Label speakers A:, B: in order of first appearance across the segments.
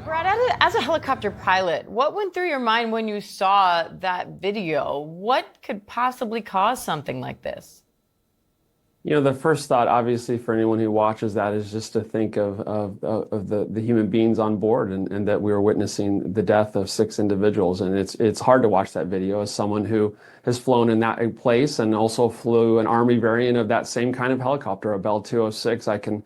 A: Brad, as a helicopter pilot, what went through your mind when you saw that video? What could possibly cause something like this?
B: The first thought, obviously, for anyone who watches that is just to think of the human beings on board and that we were witnessing the death of 6 individuals. And it's hard to watch that video as someone who has flown in that place and also flew an Army variant of that same kind of helicopter, a Bell 206. I can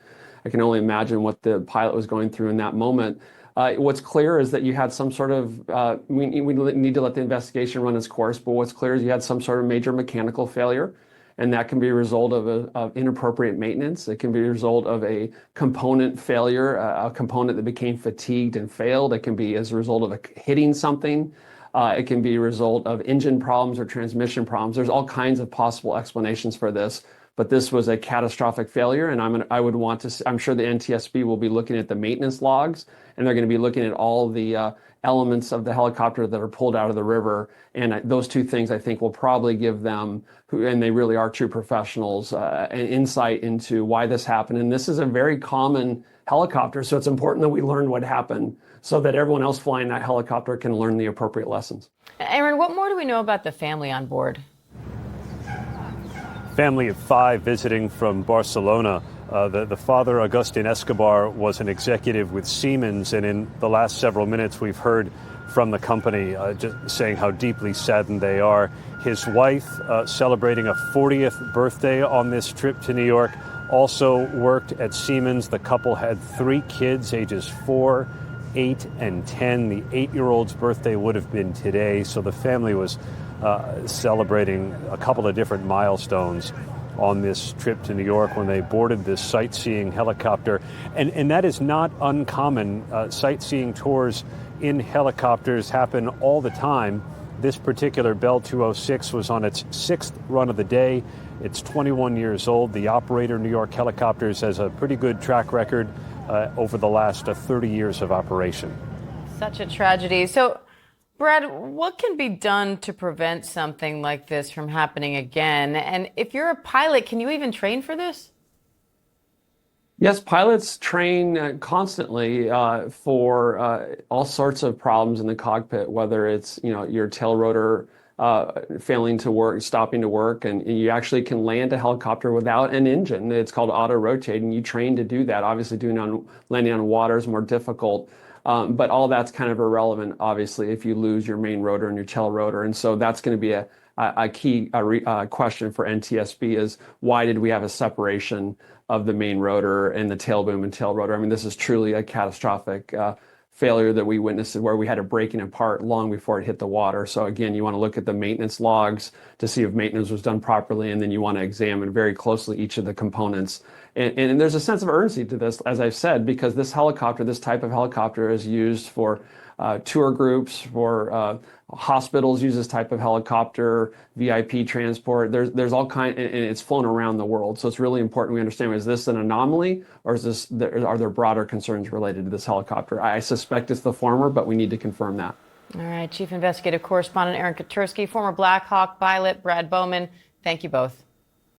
B: only imagine what the pilot was going through in that moment. What's clear is that you had some sort of, we need to let the investigation run its course, but what's clear is you had some sort of major mechanical failure. And that can be a result of inappropriate maintenance. It can be a result of a component failure, a component that became fatigued and failed. It can be as a result of hitting something. It can be a result of engine problems or transmission problems. There's all kinds of possible explanations for this, but this was a catastrophic failure. And I'm sure the NTSB will be looking at the maintenance logs, and they're going to be looking at all the elements of the helicopter that are pulled out of the river. And those two things, I think, will probably give them, and they really are true professionals, an insight into why this happened. And this is a very common helicopter, so it's important that we learn what happened so that everyone else flying that helicopter can learn the appropriate lessons.
A: Aaron, what more do we know about the family on board?
C: Family of 5 visiting from Barcelona. The father, Agustin Escobar, was an executive with Siemens, and in the last several minutes we've heard from the company just saying how deeply saddened they are. His wife, celebrating a 40th birthday on this trip to New York, also worked at Siemens. The couple had 3 kids, ages 4, 8, and 10. The 8-year-old's birthday would have been today, so the family was celebrating a couple of different milestones on this trip to New York when they boarded this sightseeing helicopter. And that is not uncommon. Sightseeing tours in helicopters happen all the time. This particular Bell 206 was on its 6th run of the day. It's 21 years old. The operator, New York Helicopters, has a pretty good track record over the last 30 years of operation.
A: Such a tragedy. So, Brad, what can be done to prevent something like this from happening again? And if you're a pilot, can you even train for this?
B: Yes, pilots train constantly for all sorts of problems in the cockpit, whether it's your tail rotor failing to work, stopping to work, and you actually can land a helicopter without an engine. It's called auto-rotating. You train to do that. Obviously, landing on water is more difficult. But all that's kind of irrelevant, obviously, if you lose your main rotor and your tail rotor. And so that's going to be a key question for NTSB is why did we have a separation of the main rotor and the tail boom and tail rotor? I mean, this is truly a catastrophic failure that we witnessed where we had a breaking apart long before it hit the water. So again, you want to look at the maintenance logs to see if maintenance was done properly, and then you want to examine very closely each of the components. And there's a sense of urgency to this, as I've said, because this helicopter, this type of helicopter is used for tour groups, for hospitals use this type of helicopter, VIP transport. There's all kind, and it's flown around the world. So it's really important we understand, is this an anomaly, or are there broader concerns related to this helicopter? I suspect it's the former, but we need to confirm that.
A: All right, Chief Investigative Correspondent Aaron Katursky, former Black Hawk pilot Brad Bowman, thank you both.